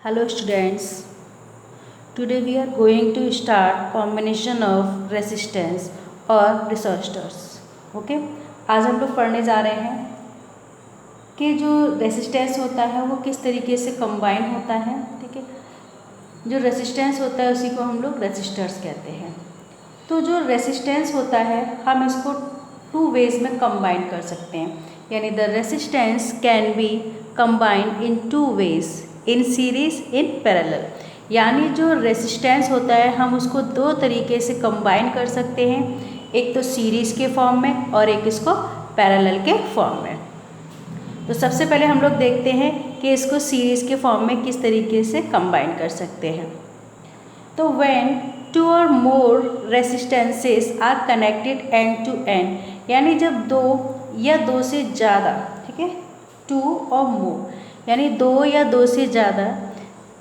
Hello students, today we are going to start combination of resistance और resistors. Okay आज हम लोग पढ़ने जा रहे हैं कि जो रेसिस्टेंस होता है वो किस तरीके से कंबाइन होता है. ठीक है, जो रेसिस्टेंस होता है उसी को हम लोग रेसिस्टर्स कहते हैं. तो जो रेसिस्टेंस होता है हम इसको टू वेज में कंबाइन कर सकते हैं, यानी the resistance can be combined in two ways, in series, in parallel. यानी जो रेसिस्टेंस होता है हम उसको दो तरीके से कंबाइन कर सकते हैं, एक तो सीरीज़ के फॉर्म में और एक इसको पैरेलल के फॉर्म में. तो सबसे पहले हम लोग देखते हैं कि इसको सीरीज़ के फॉर्म में किस तरीके से कंबाइन कर सकते हैं. तो when two or more resistances are connected end to end, यानी जब दो या दो से ज़्यादा, ठीक है, टू और मोर यानी दो या दो से ज़्यादा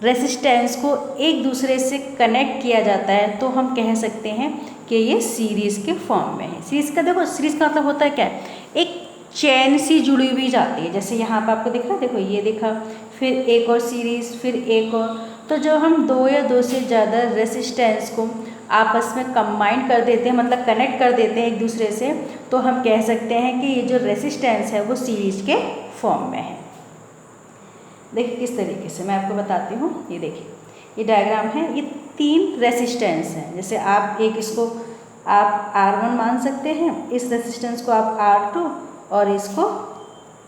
रेसिस्टेंस को एक दूसरे से कनेक्ट किया जाता है तो हम कह सकते हैं कि ये सीरीज़ के फॉर्म में है. सीरीज़ का देखो, सीरीज़ का मतलब होता है क्या है, एक चैन सी जुड़ी हुई जाती है. जैसे यहाँ पर आपको दिख रहा है, देखो ये दिखा, फिर एक और सीरीज़, फिर एक और. तो जब हम दो या दो से ज़्यादा रेसिस्टेंस को आपस में कंबाइन कर देते हैं, मतलब कनेक्ट कर देते हैं एक दूसरे से, तो हम कह सकते हैं कि ये जो रेसिस्टेंस है वो सीरीज़ के फॉर्म में है. देखिए किस तरीके से मैं आपको बताती हूँ. ये देखिए, ये डायग्राम है, ये तीन रेसिस्टेंस हैं. जैसे आप एक इसको आप R1 मान सकते हैं, इस रेसिस्टेंस को आप R2 और इसको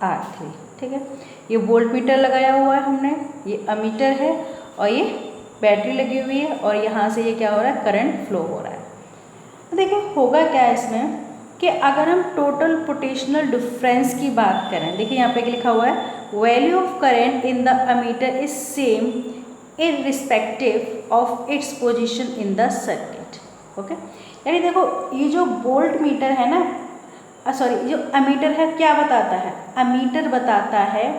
R3. ठीक है, ये वोल्ट मीटर लगाया हुआ है हमने, ये अमीटर है और ये बैटरी लगी हुई है और यहाँ से ये क्या हो रहा है, करंट फ्लो हो रहा है. तो देखिए होगा क्या इसमें कि अगर हम टोटल पोटेंशियल डिफरेंस की बात करें, देखिए यहाँ पे लिखा हुआ है value of current in the ammeter is same irrespective of its position in the circuit. Okay, यानी देखो ये जो वोल्ट मीटर है ना, सॉरी जो अमीटर है, क्या बताता है, अमीटर बताता है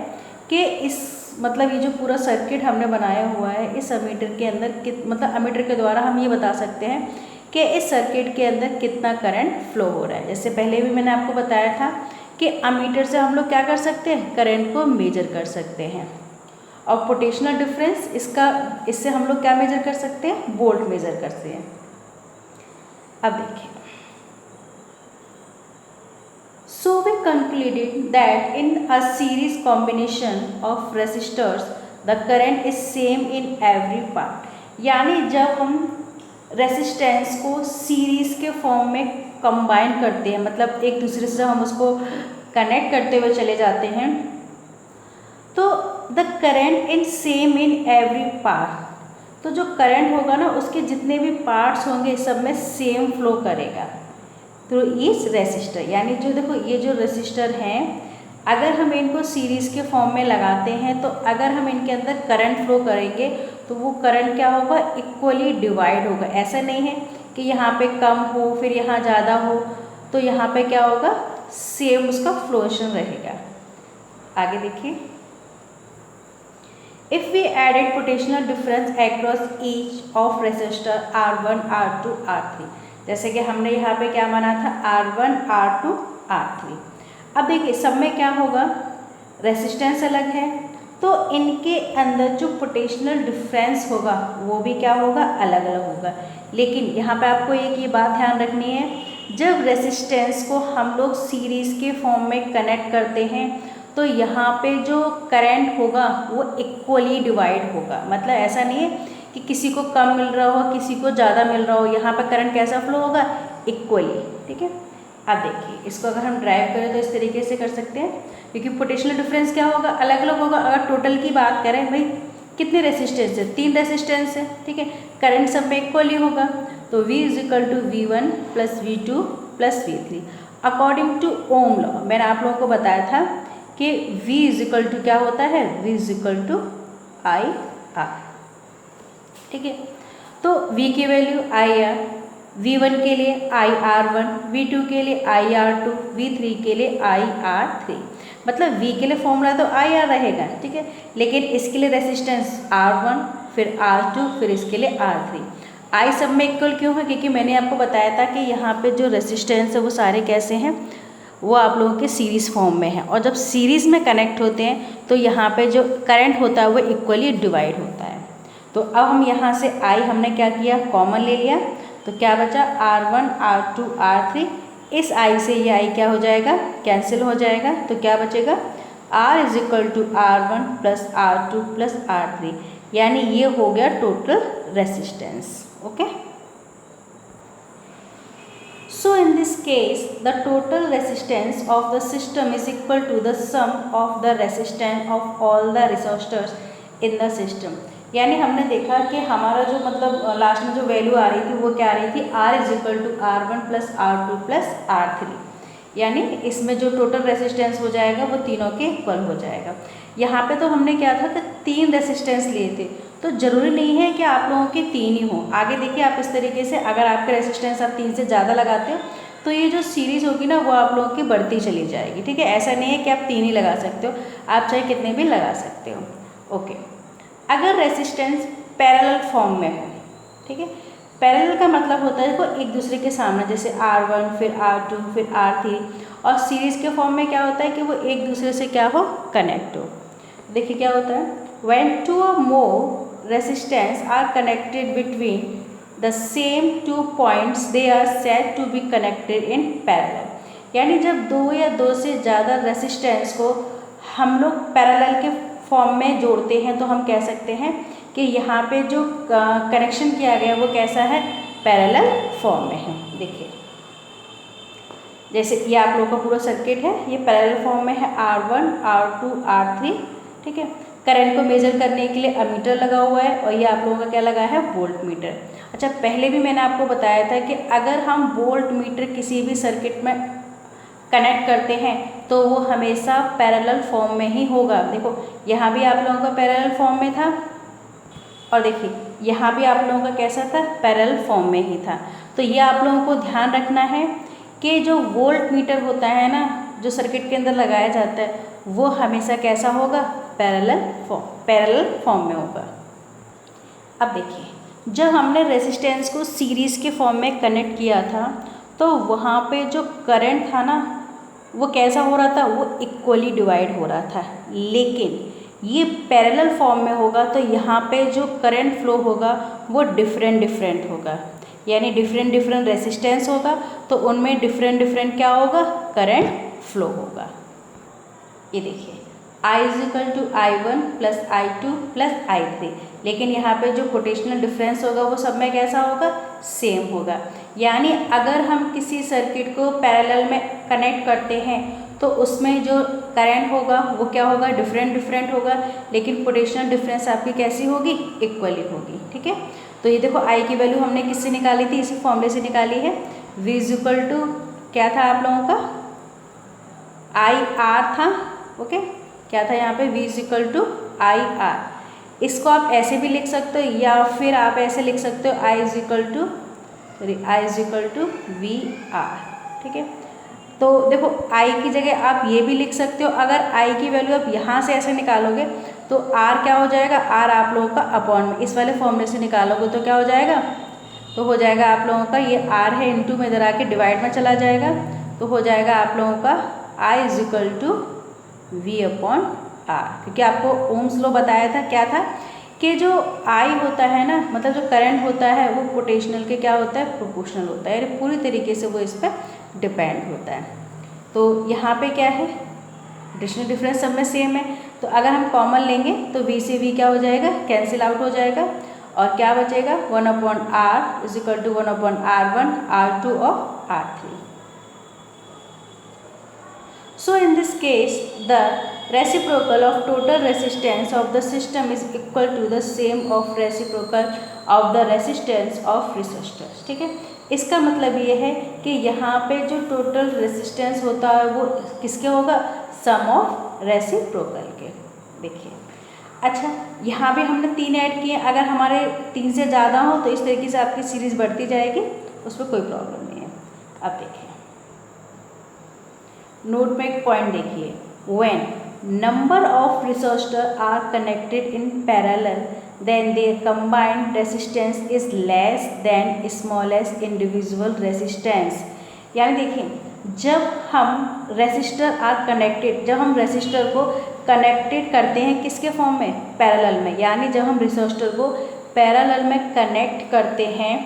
कि इस मतलब ये जो पूरा सर्किट हमने बनाया हुआ है, इस अमीटर के अंदर मतलब अमीटर के द्वारा हम ये बता सकते हैं कि इस सर्किट के अंदर कितना करंट फ्लो हो रहा है. जैसे पहले भी मैंने आपको बताया था कि अमीटर से हम लोग क्या कर सकते हैं, करंट को मेजर कर सकते हैं. और पोटेंशियल डिफरेंस इससे हम लोग क्या मेजर कर सकते हैं, वोल्ट मेजर करते हैं. अब देखिए, so we concluded that in a series combination of resistors the current is same in every part. यानी जब हम रेसिस्टेंस को सीरीज़ के फॉर्म में कंबाइन करते हैं, मतलब एक दूसरे से हम उसको कनेक्ट करते हुए चले जाते हैं, तो the current in same in every part. तो जो करंट होगा ना उसके जितने भी पार्ट्स होंगे सब में सेम फ्लो करेगा थ्रू इस रेसिस्टर. यानी जो देखो ये जो रेसिस्टर हैं, अगर हम इनको सीरीज़ के फॉर्म में लगाते हैं तो अगर हम इनके अंदर करंट फ्लो करेंगे तो वो करंट क्या होगा, इक्वली डिवाइड होगा. ऐसा नहीं है कि यहाँ पे कम हो फिर यहाँ ज़्यादा हो, तो यहाँ पे क्या होगा, सेम उसका फ्लोशन रहेगा. आगे देखिए, if we added potential difference across each of resistor R1, R2, R3. जैसे कि हमने यहाँ पे क्या माना था, R1, R2, R3. अब देखिए सब में क्या होगा, रेसिस्टेंस अलग है तो इनके अंदर जो पोटेंशियल डिफरेंस होगा वो भी क्या होगा, अलग अलग होगा. लेकिन यहाँ पे आपको एक ये बात ध्यान रखनी है, जब रेसिस्टेंस को हम लोग सीरीज़ के फॉर्म में कनेक्ट करते हैं तो यहाँ पे जो करंट होगा वो इक्वली डिवाइड होगा. मतलब ऐसा नहीं है कि किसी को कम मिल रहा हो किसी को ज़्यादा मिल रहा हो, यहाँ पर करंट कैसा फ्लो होगा, इक्वली. ठीक है, अब देखिए इसको अगर हम ड्राइव करें तो इस तरीके से कर सकते हैं, क्योंकि पोटेंशियल डिफरेंस क्या होगा, अलग अलग होगा. अगर टोटल की बात करें, भाई कितने रेसिस्टेंस है, तीन रेसिस्टेंस है. ठीक है, करंट सब में इक्वली होगा, तो V is equal to V1 plus V2 plus V3 according to Ohm law. मैंने आप लोगों को बताया था कि V इज इक्वल टू क्या होता है, V is equal to IR. ठीक है, तो V की वैल्यू IR, V1 के लिए IR1, V2 के लिए IR2, V3 के लिए IR3. मतलब V के लिए फॉर्मूला तो IR रहेगा. ठीक है, लेकिन इसके लिए रेसिस्टेंस R1 फिर R2 फिर इसके लिए R3. I सब में इक्वल क्यों है, क्योंकि मैंने आपको बताया था कि यहाँ पे जो रेसिस्टेंस है वो सारे कैसे हैं, वो आप लोगों के सीरीज़ फॉर्म में है, और जब सीरीज़ में कनेक्ट होते हैं तो यहाँ पे जो करंट होता है वो इक्वली डिवाइड होता है। तो अब हम यहाँ से I हमने क्या किया, कॉमन ले लिया, तो क्या बचा R1 R2 R3। इस I से ये I क्या हो जाएगा, कैंसिल हो जाएगा, तो क्या बचेगा R is equal to R1 plus R2 plus R3, यानी ये हो गया total resistance. Okay, so in this case the total resistance of the system is equal to the sum of the resistance of all the resistors in the system। यानी हमने देखा कि हमारा जो मतलब लास्ट में जो वैल्यू आ रही थी वो क्या आ रही थी, R is equal to R1 plus R2 plus R3, यानी इसमें जो टोटल रेसिस्टेंस हो जाएगा वो तीनों के इक्वल हो जाएगा। यहाँ पे तो हमने क्या था कि 3 रेसिस्टेंस लिए थे, तो ज़रूरी नहीं है कि आप लोगों के 3 ही हों। आगे देखिए आप इस तरीके से अगर आपके रेसिस्टेंस आप 3 से ज़्यादा लगाते हो तो ये जो सीरीज़ होगी ना वो आप लोगों की बढ़ती चली जाएगी। ठीक है, ऐसा नहीं है कि आप 3 ही लगा सकते हो, आप चाहे कितने भी लगा सकते हो। ओके, अगर रेसिस्टेंस पैरेलल फॉर्म में हो, ठीक है, पैरेलल का मतलब होता है वो एक दूसरे के सामने, जैसे R1 फिर R2 फिर R3, और सीरीज़ के फॉर्म में क्या होता है कि वो एक दूसरे से क्या हो, कनेक्ट हो। देखिए क्या होता है, when two or more resistance are connected between the same two points they are said to be connected in parallel। यानी जब दो या दो से ज़्यादा रेसिस्टेंस को हम लोग पैरेलल के फॉर्म में जोड़ते हैं तो हम कह सकते हैं कि यहाँ पे जो कनेक्शन किया गया वो कैसा है, पैरेलल फॉर्म में है। देखिए जैसे ये आप लोगों का पूरा सर्किट है, ये पैरेलल फॉर्म में है, R1 R2 R3। ठीक है, करंट को मेजर करने के लिए अमीटर लगा हुआ है, और ये आप लोगों का क्या लगा है, वोल्ट मीटर। अच्छा, पहले भी मैंने आपको बताया था कि अगर हम वोल्ट मीटर किसी भी सर्किट में कनेक्ट करते हैं तो वो हमेशा पैरेलल फॉर्म में ही होगा। देखो यहाँ भी आप लोगों का पैरेलल फॉर्म में था, और देखिए यहाँ भी आप लोगों का कैसा था, पैरेलल फॉर्म में ही था। तो ये आप लोगों को ध्यान रखना है कि जो वोल्ट मीटर होता है ना, जो सर्किट के अंदर लगाया जाता है, वो हमेशा कैसा होगा, पैरेलल फॉर्म में होगा। अब देखिए जब हमने रेसिस्टेंस को सीरीज़ के फॉर्म में कनेक्ट किया था तो वहाँ पे जो करंट था ना वो कैसा हो रहा था, वो इक्वली डिवाइड हो रहा था। लेकिन ये पैरेलल फॉर्म में होगा तो यहाँ पे जो करंट फ्लो होगा वो डिफरेंट होगा, यानी डिफरेंट रेसिस्टेंस होगा तो उनमें डिफरेंट क्या होगा, करंट फ्लो होगा। ये देखिए I is equal to I1 plus I2 plus I3, लेकिन यहाँ पे जो पोटेंशियल डिफरेंस होगा वो सब में कैसा होगा, सेम होगा। यानी अगर हम किसी सर्किट को पैरेलल में कनेक्ट करते हैं तो उसमें जो करंट होगा वो क्या होगा, डिफरेंट होगा, लेकिन पोटेंशियल डिफरेंस आपकी कैसी होगी, इक्वली होगी। ठीक है, तो ये देखो I की वैल्यू हमने किससे निकाली थी, इसी फॉर्मूले से निकाली है। V इज इक्वल टू क्या था आप लोगों का, IR था। ओके, क्या था यहाँ पे, V is equal to IR। इसको आप ऐसे भी लिख सकते हो या फिर आप ऐसे लिख सकते हो I is equal to VR। ठीक है, तो देखो I की जगह आप ये भी लिख सकते हो। अगर I की वैल्यू आप यहाँ से ऐसे निकालोगे तो R क्या हो जाएगा, R आप लोगों का अपॉन में इस वाले फॉर्मूले से निकालोगे तो क्या हो जाएगा, तो हो जाएगा आप लोगों का ये R है इंटू में इधर आके डिवाइड में चला जाएगा, तो हो जाएगा आप लोगों का I is equal to V upon R। क्योंकि आपको ओम्स लॉ बताया था, क्या था कि जो I होता है ना, मतलब जो करंट होता है वो पोटेंशियल के क्या होता है, प्रोपोर्शनल होता है, यानी पूरी तरीके से वो इस पर डिपेंड होता है। तो यहाँ पे क्या है, डिफरेंस सब में सेम है, तो अगर हम कॉमन लेंगे तो V से V क्या हो जाएगा, कैंसिल आउट हो जाएगा, और क्या बचेगा, 1 upon R is equal to 1 upon R1 R2 और R3। So in this case the reciprocal of total resistance of the system is equal to the same of reciprocal of the resistance of resistors। ठीक है, इसका मतलब ये है कि यहाँ पे जो टोटल रेसिस्टेंस होता है वो किसके होगा, सम ऑफ रेसिप्रोकल के। देखिए अच्छा, यहाँ पे हमने 3 ऐड किए, अगर हमारे 3 से ज़्यादा हो तो इस तरीके से आपकी सीरीज़ बढ़ती जाएगी, उसमें कोई प्रॉब्लम नहीं है। अब देखिए नोट में एक पॉइंट देखिए, when number of resistor are connected in parallel then their combined resistance is less than smallest individual resistance. यानी देखिए जब हम रेसिस्टर आर कनेक्टेड, जब हम रेसिस्टर को कनेक्टेड करते हैं किसके फॉर्म में, पैरेलल में, यानी जब हम रेसिस्टर को पैरेलल में कनेक्ट करते हैं,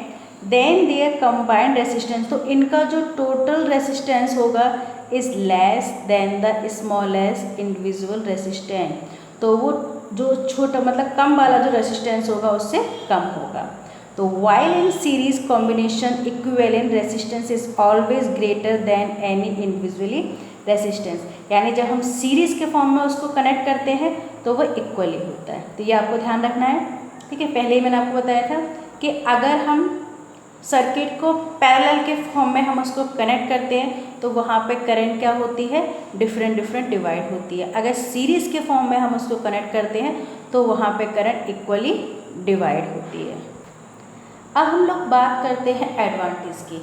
देन देयर कंबाइंड रेसिस्टेंस, तो इनका जो टोटल रेसिस्टेंस होगा is less then the smallest individual resistance, तो वो जो छोटा मतलब कम वाला जो रेसिस्टेंस होगा उससे कम होगा। तो while in series combination equivalent resistance is always greater than any individually resistance, यानी जब हम सीरीज के फॉर्म में उसको कनेक्ट करते हैं तो वो इक्वली होता है। तो ये आपको ध्यान रखना है, ठीक है। पहले ही मैंने आपको बताया था कि अगर हम सर्किट को पैरेलल के फॉर्म में हम उसको कनेक्ट करते हैं तो वहाँ पे करंट क्या होती है, डिफरेंट डिफरेंट डिवाइड होती है। अगर सीरीज़ के फॉर्म में हम उसको कनेक्ट करते हैं तो वहाँ पे करंट इक्वली डिवाइड होती है। अब हम लोग बात करते हैं एडवांटेज की।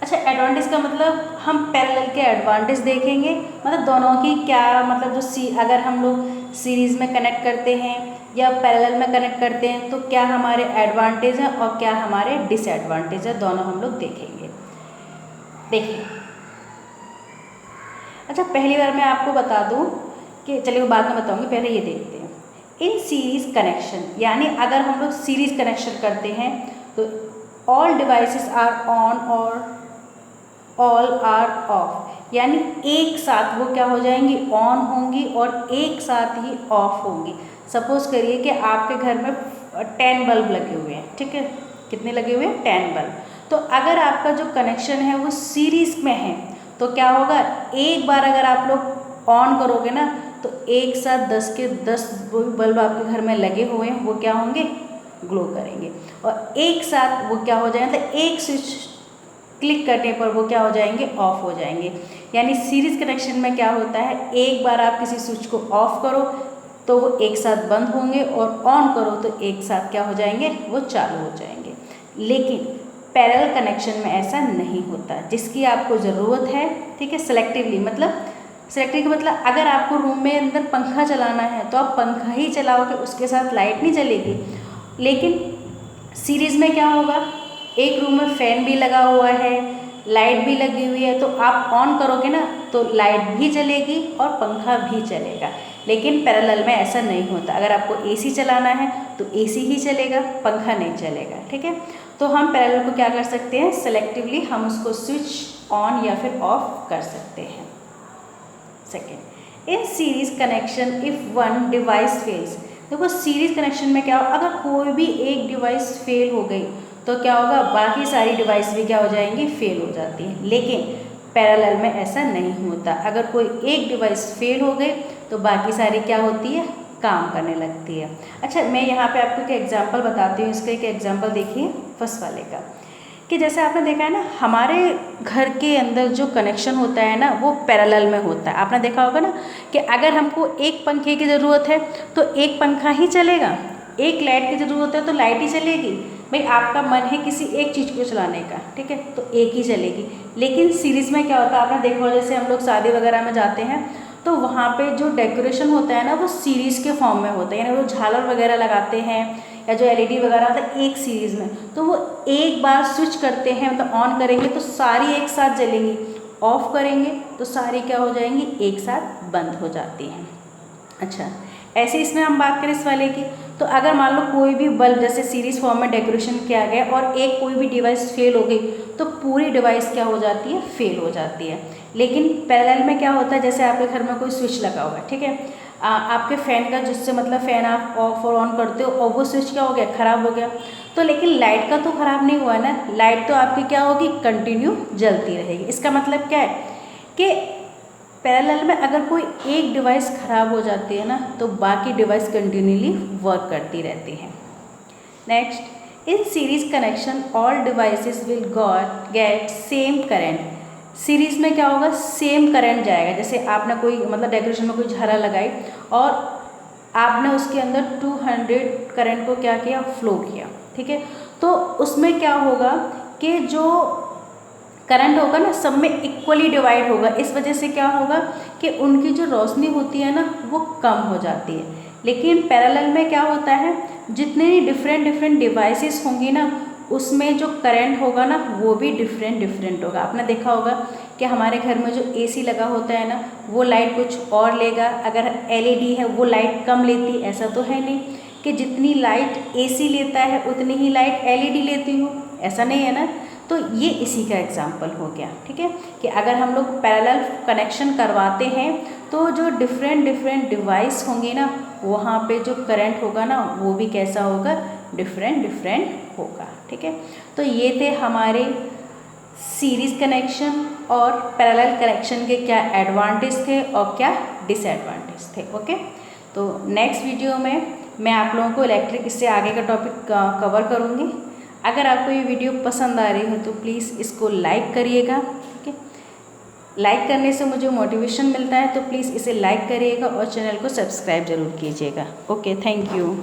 अच्छा, एडवांटेज का मतलब हम पैरेलल के एडवांटेज देखेंगे, मतलब दोनों की क्या मतलब जो अगर हम लोग सीरीज़ में कनेक्ट करते हैं या पैरेलल में कनेक्ट करते हैं तो क्या हमारे एडवांटेज हैं और क्या हमारे डिसएडवांटेज है, दोनों हम लोग देखेंगे। देखिए, अच्छा पहली बार मैं आपको बता दूं कि चलिए वो बाद में बताऊंगी, पहले ये देखते हैं। इन सीरीज़ कनेक्शन, यानी अगर हम लोग सीरीज़ कनेक्शन करते हैं तो ऑल डिवाइसेस आर ऑन और ऑल आर ऑफ, यानी एक साथ वो क्या हो जाएंगी, ऑन होंगी और एक साथ ही ऑफ होंगी। सपोज करिए कि आपके घर में 10 बल्ब लगे हुए हैं, ठीक है, कितने लगे हुए हैं, 10 बल्ब। तो अगर आपका जो कनेक्शन है वो सीरीज में है तो क्या होगा, एक बार अगर आप लोग ऑन करोगे ना तो एक साथ 10 के 10 बल्ब आपके घर में लगे हुए हैं वो क्या होंगे, ग्लो करेंगे, और एक साथ वो क्या हो जाएंगे, तो एक स्विच क्लिक करने पर वो क्या हो जाएंगे, ऑफ हो जाएंगे। यानी सीरीज कनेक्शन में क्या होता है, एक बार आप किसी स्विच को ऑफ करो तो वो एक साथ बंद होंगे और ऑन करो तो एक साथ क्या हो जाएंगे, वो चालू हो जाएंगे। लेकिन पैरेलल कनेक्शन में ऐसा नहीं होता, जिसकी आपको ज़रूरत है, ठीक है, सेलेक्टिवली, मतलब सेलेक्टिव का मतलब अगर आपको रूम में अंदर पंखा चलाना है तो आप पंखा ही चलाओगे, उसके साथ लाइट नहीं चलेगी। लेकिन सीरीज़ में क्या होगा, एक रूम में फ़ैन भी लगा हुआ है, लाइट भी लगी हुई है, तो आप ऑन करोगे ना तो लाइट भी चलेगी और पंखा भी चलेगा। लेकिन पैरेलल में ऐसा नहीं होता, अगर आपको एसी चलाना है तो एसी ही चलेगा, पंखा नहीं चलेगा, ठीक है। तो हम पैरेलल को क्या कर सकते हैं, सेलेक्टिवली हम उसको स्विच ऑन या फिर ऑफ कर सकते हैं। Second, in series connection if one device fails, देखो सीरीज कनेक्शन में क्या हो, अगर कोई भी एक डिवाइस फेल हो गई तो क्या होगा, बाकी सारी डिवाइस भी क्या हो जाएंगी, फेल हो जाती हैं। लेकिन पैरेलल में ऐसा नहीं होता, अगर कोई एक डिवाइस फेल हो गई तो बाकी सारी क्या होती है, काम करने लगती है। अच्छा, मैं यहाँ पे आपको एक एग्जांपल बताती हूँ, इसका एक एग्जांपल देखिए फर्स्ट वाले का, कि जैसे आपने देखा है ना, हमारे घर के अंदर जो कनेक्शन होता है ना वो पैरेलल में होता है। आपने देखा होगा ना कि अगर हमको एक पंखे की ज़रूरत है तो एक पंखा ही चलेगा, एक लाइट की ज़रूरत है तो लाइट ही चलेगी। भाई आपका मन है किसी एक चीज़ को चलाने का, ठीक है, तो एक ही चलेगी। लेकिन सीरीज़ में क्या होता है, आपने देखा होगा जैसे हम लोग शादी वगैरह में जाते हैं तो वहाँ पे जो डेकोरेशन होता है ना वो सीरीज़ के फॉर्म में होता है, यानी वो झालर वगैरह लगाते हैं या जो एलईडी वगैरह होता है एक सीरीज़ में, तो वो एक बार स्विच करते हैं, मतलब ऑन करेंगे तो सारी एक साथ जलेंगी, ऑफ करेंगे तो सारी क्या हो जाएंगी, एक साथ बंद हो जाती हैं। अच्छा, ऐसे इसमें हम बात करें इस वाले की, तो अगर मान लो कोई भी बल्ब जैसे सीरीज फॉर्म में डेकोरेशन किया गया और एक कोई भी डिवाइस फेल हो गई तो पूरी डिवाइस क्या हो जाती है, फेल हो जाती है। लेकिन पैरेलल में क्या होता है, जैसे आपके घर में कोई स्विच लगा हुआ है, ठीक है, आपके फ़ैन का जिससे मतलब फ़ैन आप ऑफ और ऑन करते हो और वो स्विच क्या हो गया, ख़राब हो गया, तो लेकिन लाइट का तो ख़राब नहीं हुआ ना, लाइट तो आपकी क्या होगी, कंटिन्यू जलती रहेगी। इसका मतलब क्या है कि पैरेलल में अगर कोई एक डिवाइस ख़राब हो जाती है ना तो बाकी डिवाइस कंटिन्यूली वर्क करती रहती हैं। Next, in series connection all devices will get same current. Series में क्या होगा, सेम करंट जाएगा। जैसे आपने कोई मतलब डेकोरेशन में कोई झालर लगाई और आपने उसके अंदर 200 करंट को क्या किया, फ्लो किया, ठीक है, तो उसमें क्या होगा कि जो करंट होगा ना सब में इक्वली डिवाइड होगा। इस वजह से क्या होगा कि उनकी जो रोशनी होती है ना वो कम हो जाती है। लेकिन पैरेलल में क्या होता है, जितने डिफरेंट डिवाइसेस होंगी ना उसमें जो करंट होगा ना वो भी डिफरेंट होगा। आपने देखा होगा कि हमारे घर में जो एसी लगा होता है ना, वो लाइट कुछ और लेगा, अगर एलईडी है वो लाइट कम लेती, ऐसा तो है नहीं कि जितनी लाइट एसी लेता है उतनी ही लाइट एलईडी लेती हो, ऐसा नहीं है ना। तो ये इसी का एग्जाम्पल हो गया, ठीक है, कि अगर हम लोग पैरेलल कनेक्शन करवाते हैं तो जो डिफरेंट डिवाइस होंगे ना, वहाँ पे जो करंट होगा ना वो भी कैसा होगा, डिफरेंट होगा, ठीक है। तो ये थे हमारे सीरीज़ कनेक्शन और पैरेलल कनेक्शन के क्या एडवांटेज थे और क्या डिसएडवांटेज थे, ओके। तो नेक्स्ट वीडियो में मैं आप लोगों को इलेक्ट्रिक इससे आगे का टॉपिक कवर करूँगी। अगर आपको ये वीडियो पसंद आ रही है तो प्लीज़ इसको लाइक करिएगा, ठीक है। लाइक करने से मुझे मोटिवेशन मिलता है, तो प्लीज़ इसे लाइक करिएगा और चैनल को सब्सक्राइब ज़रूर कीजिएगा। Okay, thank you.